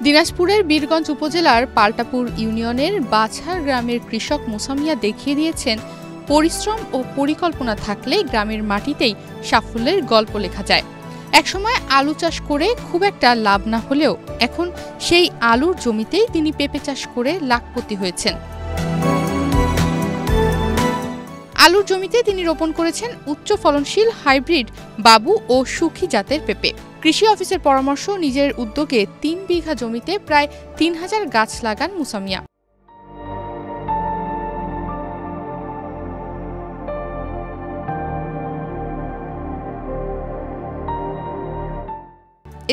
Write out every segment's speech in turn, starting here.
দিনাজপুরের বীরগঞ্জ উপজেলার পাল্টাপুর ইউনিয়নের বাছার গ্রামের কৃষক মুসা মিয়া দেখিয়ে দিয়েছেন পরিশ্রম ও পরিকল্পনা থাকলে গ্রামের মাটিতেই সাফল্যের গল্প লেখা যায়। একসময় আলু চাষ করে খুব একটা লাভ না হলেও এখন সেই আলুর জমিতেই তিনি পেঁপে চাষ করে লাখপতি হয়েছেন। আলুর জমিতে তিনি রোপণ করেছেন উচ্চ ফলনশীল হাইব্রিড বাবু ও সুখী জাতের পেঁপে। কৃষি অফিসের পরামর্শ নিজের উদ্যোগে ৩ বিঘা জমিতে প্রায় ৩,০০০ গাছ লাগান মুসা মিয়া।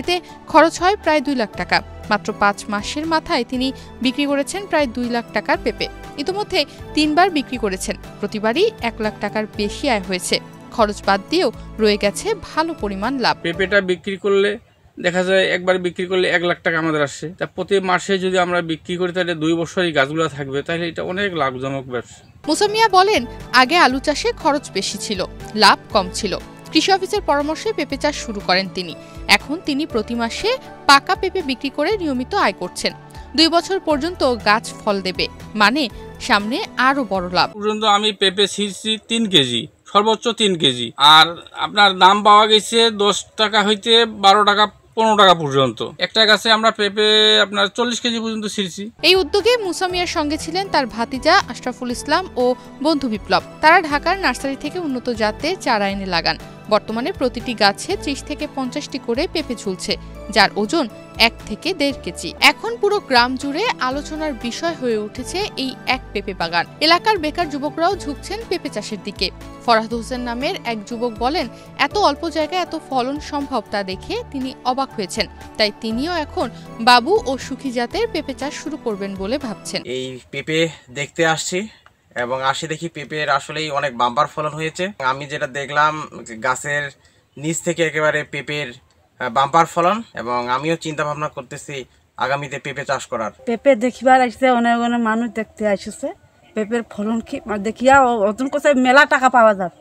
এতে খরচ হয় প্রায় ২ লাখ টাকা। মাত্র ৫ মাসের মাথায় তিনি বিক্রি করেছেন প্রায় ২ লাখ টাকার পেঁপে। ইতিমধ্যে ৩বার বিক্রি করেছেন, প্রতিবারই ১ লাখ টাকার বেশি আয় হয়েছে। খরচ বাদ দিয়েও রয়ে গেছে ভালো পরিমাণ লাভ। পেঁপেটা বিক্রি করলে দেখা যায় একবার বিক্রি করলে ১ লাখ টাকা আমাদের আসে। তা প্রতি মাসে যদি আমরা বিক্রি করি তাহলে ২ বছরই গাছগুলো থাকবে, তাহলে এটা অনেক লাভজনক ব্যবসা। মুসা মিয়া বলেন, আগে আলু চাষে খরচ বেশি ছিল, লাভ কম ছিল। কৃষি অফিসের পরামর্শে পেঁপে চাষ শুরু করেন তিনি। এখন তিনি প্রতি মাসে পাকা পেঁপে বিক্রি করে নিয়মিত আয় করছেন। ২ বছর পর্যন্ত গাছ ফল দেবে, মানে সামনে আরো বড় লাভ। পর্যন্ত আমি পেঁপে ছিঁড়ছি ৩ কেজি, সর্বোচ্চ ৩ কেজি। আর আপনার দাম পাওয়া গেছে ১০ টাকা হইতে ১২ টাকা ১৫ টাকা পর্যন্ত। একটা গাছে আমরা পেঁপে আপনার ৪০ কেজি পর্যন্ত ছিঁড়ছি। এই উদ্যোগে মুসা মিয়ার সঙ্গে ছিলেন তার ভাতিজা আশরাফুল ইসলাম ও বন্ধু বিপ্লব। তারা ঢাকার নার্সারি থেকে উন্নত জাতের চারা এনে লাগান। বর্তমানে প্রতিটি গাছে ৩০ থেকে ৫০টি করে পেঁপে ঝুলছে, যার ওজন ১ থেকে ১.৫ কেজি। এখন পুরো গ্রাম জুড়ে আলোচনার বিষয় হয়ে উঠেছে এই এক পেঁপে বাগান। এলাকার বেকার যুবকরাও ঝুঁকছেন পেঁপে চাষের দিকে। ফরহাদ হোসেন নামের এক যুবক বলেন, এত অল্প জায়গায় এত ফলন সম্ভব তা দেখে তিনি অবাক হয়েছেন। তাই তিনিও এখন বাবু ও সুখী জাতের পেঁপে চাষ শুরু করবেন বলে ভাবছেন। এই পেঁপে দেখতে আসছি এবং আসি দেখি পেঁপের আসলেই অনেক বাম্পার ফলন হয়েছে। আমি যেটা দেখলাম গাছের নিচ থেকে একেবারে পেঁপের বাম্পার ফলন, এবং আমিও চিন্তা ভাবনা করতেছি আগামীতে পেঁপে চাষ করার। পেঁপে দেখিবার আসছে, অনেক অনেক মানুষ দেখতে আসছে। পেঁপের ফলন কি দেখিয়া অর্জন করছে, মেলা টাকা পাওয়া যাবে,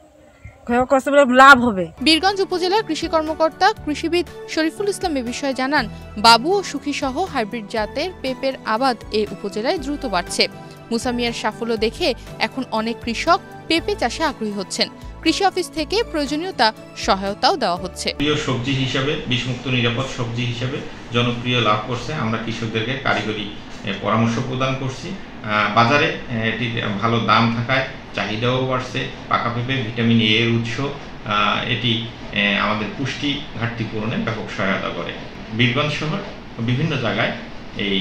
লাভ হবে। বীরগঞ্জ উপজেলার কৃষি কর্মকর্তা কৃষিবিদ শরীফুল ইসলাম এ বিষয়ে জানান, বাবু ও সুখী সহ হাইব্রিড জাতের পেঁপের আবাদ এ উপজেলায় দ্রুত বাড়ছে। মুসা মিয়ার সাফল্য দেখে এখন অনেক কৃষক পেঁপে চাষে আগ্রহী হচ্ছেন। কৃষি অফিস থেকে প্রয়োজনীয়তা সহায়তাও দেওয়া হচ্ছে। প্রিয় সবজি হিসাবে, বিষমুক্ত নিরাপদ সবজি হিসাবে জনপ্রিয় লাভ করছে। আমরা কৃষকদেরকে কারিগরি পরামর্শ প্রদান করছি। বাজারে এটির ভালো দাম থাকায় চাহিদাও বাড়ছে। পাকা পেঁপে ভিটামিন এ এর উৎস, এটি আমাদের পুষ্টি ঘাটতি পূরণে ব্যাপক সহায়তা করে। বীরগঞ্জ শহর বিভিন্ন জায়গায় এই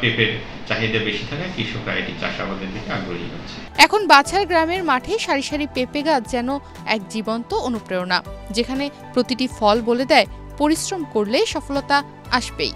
পেঁপের চাহিদা বেশি থাকায় কৃষকরা এটি চাষাবাদের দিকে আগ্রহী হচ্ছে। এখন বাছার গ্রামের মাঠে সারি সারি পেঁপে গাছ যেন এক জীবন্ত অনুপ্রেরণা, যেখানে প্রতিটি ফল বলে দেয় পরিশ্রম করলে সফলতা আসবেই।